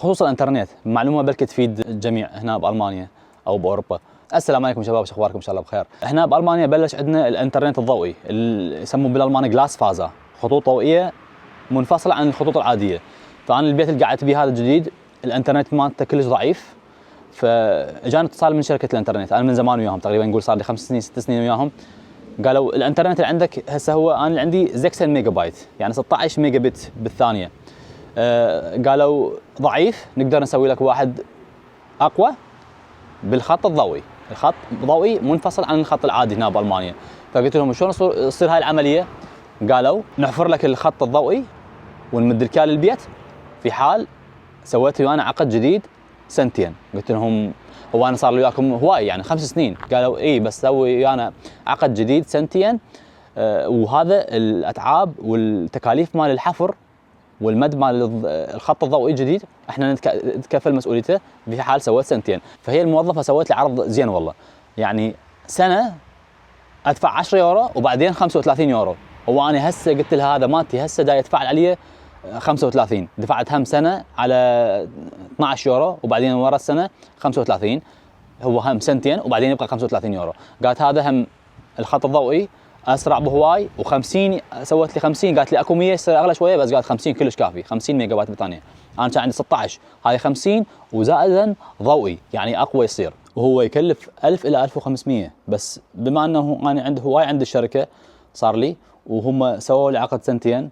خصوصا الانترنت، معلومه بلكي تفيد الجميع هنا بالمانيا او باوروبا. السلام عليكم شباب، شو اخباركم؟ ان شاء الله بخير. احنا بالمانيا بلش عندنا الانترنت الضوئي اللي يسموه بالالماني جلاس فازا، خطوط ضوئيه منفصله عن الخطوط العاديه. فانا البيت اللي قعدت به هذا الجديد الانترنت مالته كلش ضعيف، فاجاني اتصال من شركه الانترنت. انا من زمان وياهم، تقريبا نقول صار لي 5 سنين 6 سنين وياهم. قالوا الانترنت اللي عندك هسه هو انا اللي عندي 6 ميجا بايت، يعني 16 ميجا بت بالثانيه. قالوا ضعيف، نقدر نسوي لك واحد اقوى بالخط الضوئي. الخط ضوئي منفصل عن الخط العادي هنا بالمانيا. فقلت لهم شلون تصير هاي العمليه؟ قالوا نحفر لك الخط الضوئي ونمد لك للبيت في حال سويت ويانا عقد جديد سنتين. قلت لهم هو انا صار لي وياكم هواي يعني 5 سنين. قالوا اي بس سوي ويانا عقد جديد سنتين، وهذا الاتعاب والتكاليف مال الحفر والمد مال الخط الضوئي الجديد احنا نتكفل مسؤوليته في حال سويت سنتين. فهي الموظفه سوت لي عرض زين والله، يعني سنه ادفع 10 يورو وبعدين 35 يورو. هو انا هسه قلت لها هذا مالتي هسه دا يدفع علي 35، دفعت هم سنه على 12 يورو وبعدين ورا السنه 35، هو هم سنتين وبعدين يبقى 35 يورو. قالت هذا هم الخط الضوئي اسرع بهواي، و50 سوت لي 50. قالت لي اكو 100 يصير اغلى شويه، بس قالت 50 كلش كافي، 50 ميجا بايت بالثانيه. انا كان عندي 16، هاي 50 وزائدا ضوئي يعني اقوى يصير، وهو يكلف 1000 الى 1500. بس بما انه انا عندي هواي عند الشركه صار لي، وهم سووا لي عقد سنتين،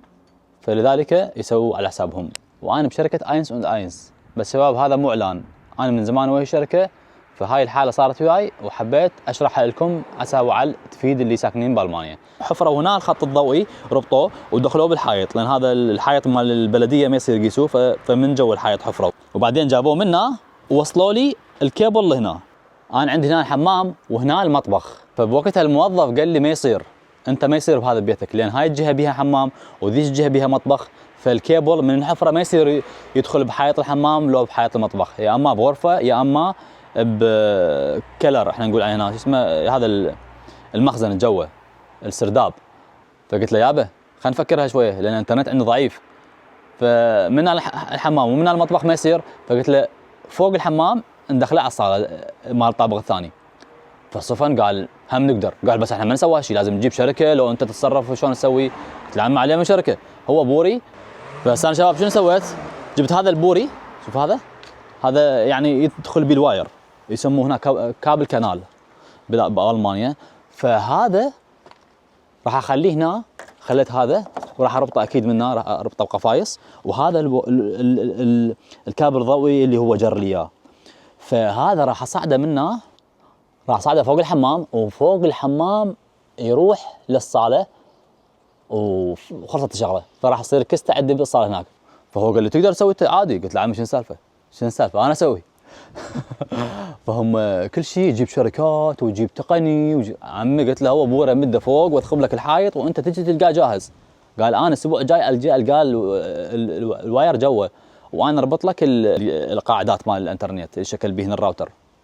فلذلك يسووا على حسابهم. وانا بشركه اينس اند اينس. بس شباب هذا مو اعلان، انا من زمان ويا الشركه، فهاي الحاله صارت وياي وحبيت اشرحها لكم عسى وعل تفيد اللي ساكنين بالمانيا. حفروا هنا الخط الضوئي، ربطوه ودخلوه بالحائط، لان هذا الحائط مال البلديه ما يصير يقيسوه، فمن جو الحائط حفروا، وبعدين جابوه منا ووصلوا لي الكيبل لهنا. انا عندي هنا الحمام وهنا المطبخ، فبوقتها الموظف قال لي ما يصير، انت ما يصير بهذا بيتك، لان هاي الجهه بيها حمام وذيك الجهه بيها مطبخ، فالكيبل من الحفره ما يصير يدخل بحائط الحمام لو بحائط المطبخ، يا اما بغرفه يا اما بكلر احنا نقول عليه هنا، شو اسمه هذا المخزن الجوه، السرداب. فقلت له يابا خلينا نفكرها شويه، لان الانترنت عندي ضعيف، فمن الحمام ومن المطبخ ما يصير. فقلت له فوق الحمام ندخله على الصاله مال الطابق الثاني. فصفن قال هم نقدر. قال بس احنا ما نسوي شيء، لازم نجيب شركه، لو انت تتصرف شلون نسوي؟ قلت له عم عليه من شركه، هو بوري. بس انا شباب شنو سويت؟ جبت هذا البوري، شوف هذا يعني يدخل بيه الواير، يسموه هنا كابل كانال بالمانيا. فهذا راح اخليه هنا، خليت هذا وراح اربطه اكيد منه، راح اربطه بقفايص، وهذا الكابل الضوئي اللي هو جر لي اياه. فهذا راح اصعده منه، راح صعده فوق الحمام، وفوق الحمام يروح للصاله وخلصت الشغله. فراح يصير كسته عندي بالصاله هناك. فهو قال لي تقدر تسوي عادي. قلت له عمي شنو السالفه؟ شنو السالفه؟ انا اسوي. فهم كل شيء يجيب شركات ويجيب تقني عمي قلت له هو بوره مده فوق واضخم لك الحائط وانت تجي تلقاه جاهز. قال انا الاسبوع الجاي القى الواير جوه، وانا اربط لك القاعدات مال الانترنت اللي شكل بهن الراوتر.